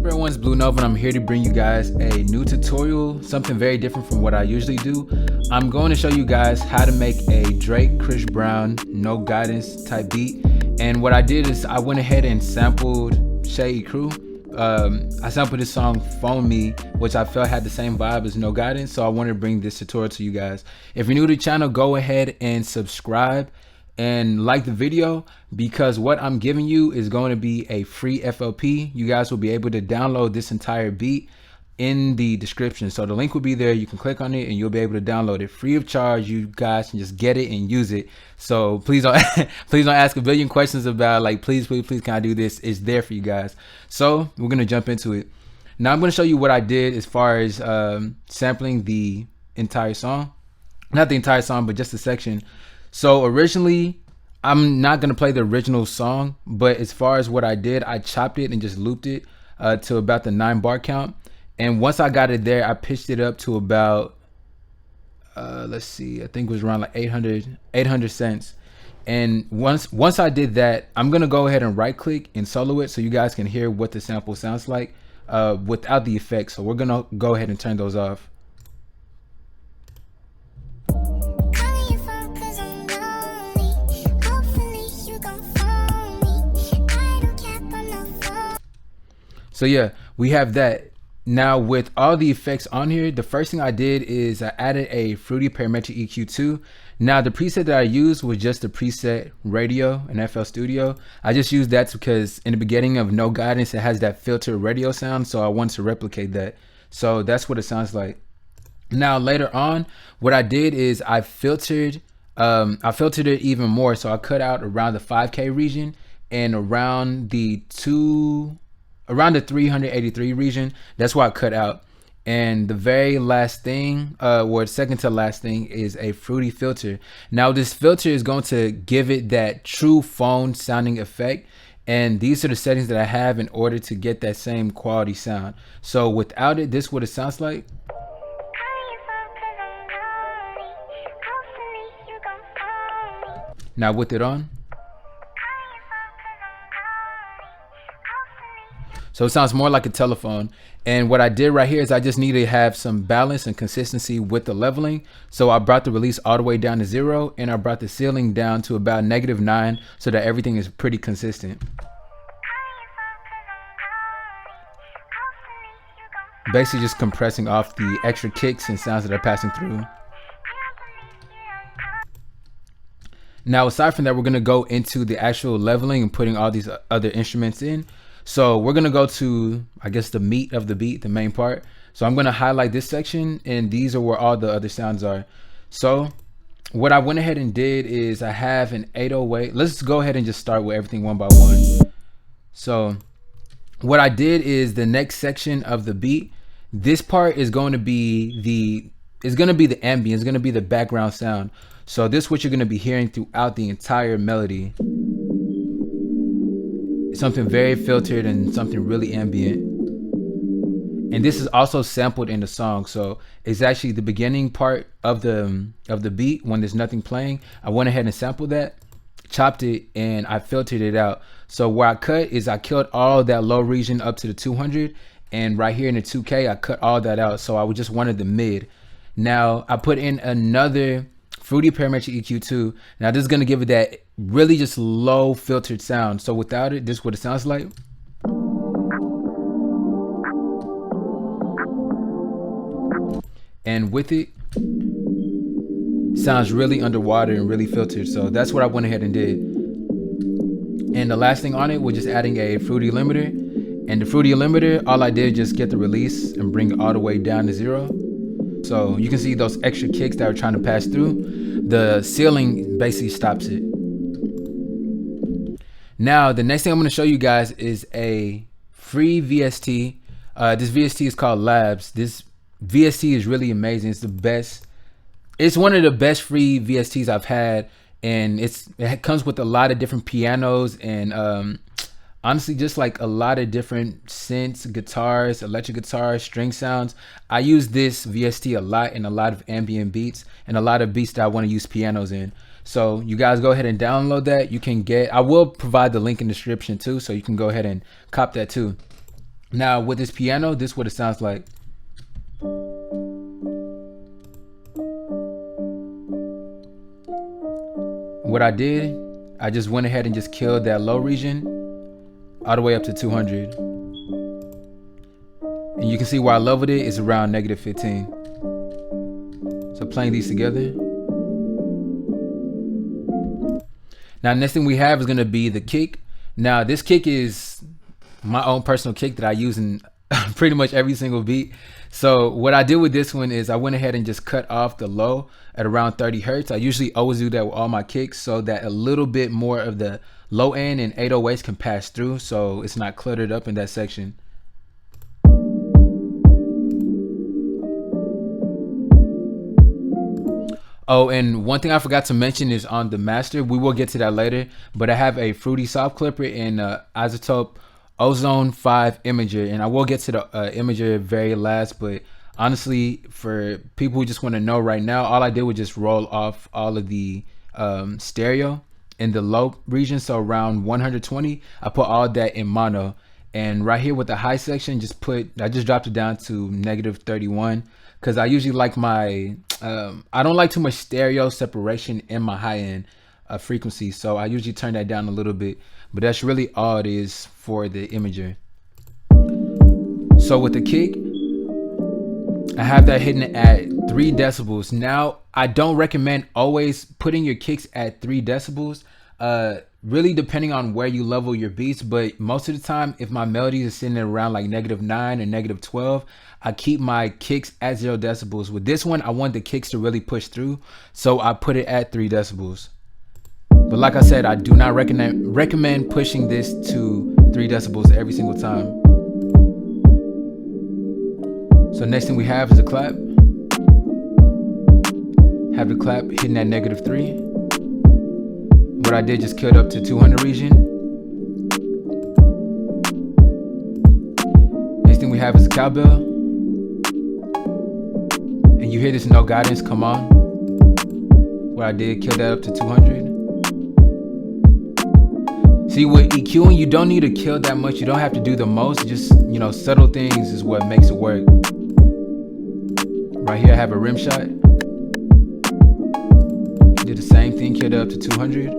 up everyone, it's Blue Nova and I'm here to bring you guys a new tutorial, something very different from what I usually do. I'm going to show you guys how to make a Drake, Chris Brown, no guidance type beat. And what I did is I went ahead and sampled Shady Crew. I sampled this song Phone Me, which I felt had the same vibe as No Guidance, so I wanted to bring this tutorial to you guys. If you're new to the channel, go ahead and subscribe and like the video, because what I'm giving you is going to be a free FLP. You guys will be able to download this entire beat in the description, so the link will be there. You can click on it and you'll be able to download it free of charge. You guys can just get it and use it. So please don't please don't ask a billion questions about like please can I do this. It's there for you guys. So we're gonna jump into it now. I'm gonna show you what I did as far as sampling the entire song, not the entire song but just a section. So originally, I'm not gonna play the original song, but as far as what I did, I chopped it and just looped it to about the 9 bar count. And once I got it there, I pitched it up to about, let's see, I think it was around like 800 cents. And once I did that, I'm gonna go ahead and right click and solo it so you guys can hear what the sample sounds like without the effects. So we're gonna go ahead and turn those off. So yeah, we have that. Now with all the effects on here, the first thing I did is I added a Fruity Parametric EQ2. Now the preset that I used was just the preset radio in FL Studio. I just used that because in the beginning of No Guidance, it has that filtered radio sound, so I wanted to replicate that. So that's what it sounds like. Now later on, what I did is I filtered it even more. So I cut out around the 5K region and around the 383 region. That's why I cut out. And the very last thing, or second to last thing, is a fruity filter. Now this filter is going to give it that true phone sounding effect, and these are the settings that I have in order to get that same quality sound. So without it, this is what it sounds like. Now with it on, so it sounds more like a telephone. And what I did right here is I just need to have some balance and consistency with the leveling. So I brought the release all the way down to 0, and I brought the ceiling down to about -9 so that everything is pretty consistent. Basically just compressing off the extra kicks and sounds that are passing through. Now aside from that, we're gonna go into the actual leveling and putting all these other instruments in. So we're gonna go to, I guess, the meat of the beat, the main part. So I'm gonna highlight this section, and these are where all the other sounds are. So what I went ahead and did is I have an 808. Let's go ahead and just start with everything one by one. So what I did is the next section of the beat, this part is going to be the ambient, it's gonna be the background sound. So this is what you're gonna be hearing throughout the entire melody. Something very filtered and something really ambient. And this is also sampled in the song, so it's actually the beginning part of the beat when there's nothing playing. I went ahead and sampled that, chopped it, and I filtered it out. So where I cut is I killed all that low region up to the 200, and right here in the 2K I cut all that out, so I just wanted the mid. Now I put in another Fruity Parametric EQ2. Now this is gonna give it that really just low filtered sound. So without it, this is what it sounds like. And with it, sounds really underwater and really filtered. So that's what I went ahead and did. And the last thing on it was just adding a Fruity limiter. And the Fruity limiter, all I did just get the release and bring it all the way down to 0. So you can see those extra kicks that are trying to pass through. The ceiling basically stops it. Now the next thing I'm going to show you guys is a free VST. This VST is called Labs. This VST is really amazing. It's the best. It's one of the best free VSTs I've had, and it comes with a lot of different pianos and honestly just like a lot of different synths, guitars, electric guitars, string sounds. I use this VST a lot in a lot of ambient beats and a lot of beats that I want to use pianos in. So you guys go ahead and download that. You can get, I will provide the link in the description too, so you can go ahead and cop that too. Now with this piano, this is what it sounds like. What I did, I just went ahead and just killed that low region all the way up to 200. And you can see where I leveled it is around -15. So playing these together. Now next thing we have is gonna be the kick. Now this kick is my own personal kick that I use in pretty much every single beat. So what I did with this one is I went ahead and just cut off the low at around 30 hertz. I usually always do that with all my kicks so that a little bit more of the low end and 808s can pass through, so it's not cluttered up in that section. Oh, and one thing I forgot to mention is on the master, we will get to that later, but I have a Fruity Soft Clipper and Isotope Ozone 5 Imager, and I will get to the Imager very last, but honestly, for people who just want to know right now, all I did was just roll off all of the stereo in the low region, so around 120, I put all that in mono, and right here with the high section, I just dropped it down to -31, because I usually like my, I don't like too much stereo separation in my high end frequency, so I usually turn that down a little bit, but that's really all it is for the imager. So with the kick, I have that hitting at 3 decibels. Now, I don't recommend always putting your kicks at 3 decibels, really depending on where you level your beats, but most of the time, if my melodies are sitting around like -9 or -12, I keep my kicks at 0 decibels. With this one, I want the kicks to really push through, so I put it at 3 decibels. But like I said, I do not recommend pushing this to 3 decibels every single time. So next thing we have is a clap. Have the clap hitting at -3. What I did, just killed up to 200 region. Next thing we have is a cowbell. And you hear this no guidance come on. What I did, kill that up to 200. See, with EQing, you don't need to kill that much. You don't have to do the most. Just, you know, subtle things is what makes it work. Right here, I have a rim shot. Did the same thing, killed it up to 200.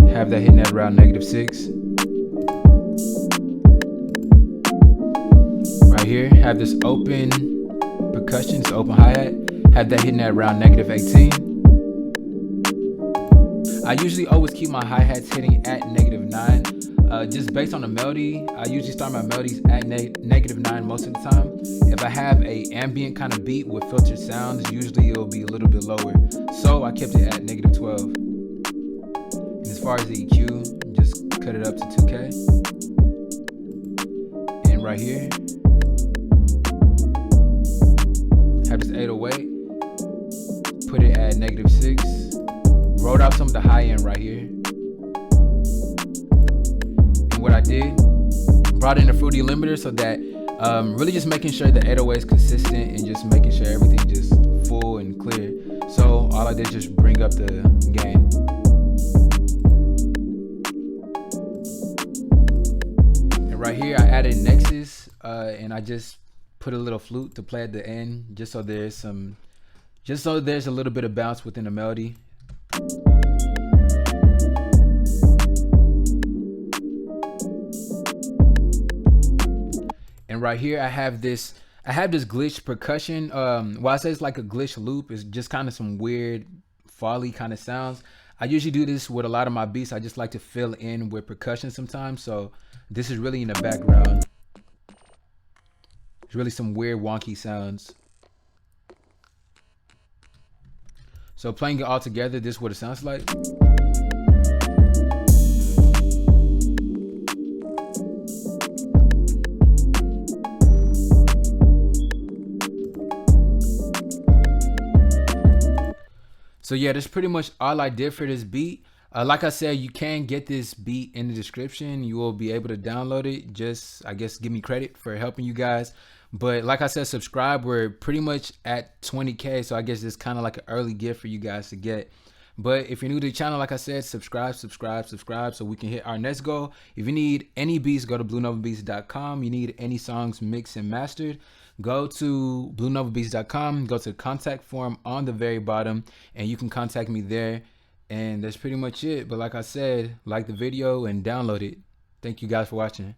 Have that hitting at around -6. Right here, have this open percussion, this open hi-hat. Have that hitting at around -18. I usually always keep my hi-hats hitting at -9. Just based on the melody, I usually start my melodies at -9 most of the time. If I have a ambient kind of beat with filtered sounds, usually it'll be a little bit lower. So I kept it at -12. And as far as the EQ, just cut it up to 2K. And right here, have this 808, put it at -6. Rolled out some of the high end right here. And what I did, brought in a Fruity limiter so that really just making sure the 808 is consistent and just making sure everything just full and clear. So all I did just bring up the gain. And right here I added Nexus and I just put a little flute to play at the end just so there's a little bit of bounce within the melody. And right here I have this glitch percussion. Well, I say it's like a glitch loop. It's just kind of some weird folly kind of sounds. I usually do this with a lot of my beats. I just like to fill in with percussion sometimes. So this is really in the background. It's really some weird wonky sounds. So playing it all together, this is what it sounds like. So yeah, that's pretty much all I did for this beat. Like I said, you can get this beat in the description. You will be able to download it. Just, I guess, give me credit for helping you guys. But like I said, subscribe. We're pretty much at 20K. So I guess it's kind of like an early gift for you guys to get. But if you're new to the channel, like I said, subscribe so we can hit our next goal. If you need any beats, go to bluenovabeats.com. You need any songs mixed and mastered, go to bluenovabeats.com, go to the contact form on the very bottom, and you can contact me there. And that's pretty much it. But like I said, like the video and download it. Thank you guys for watching.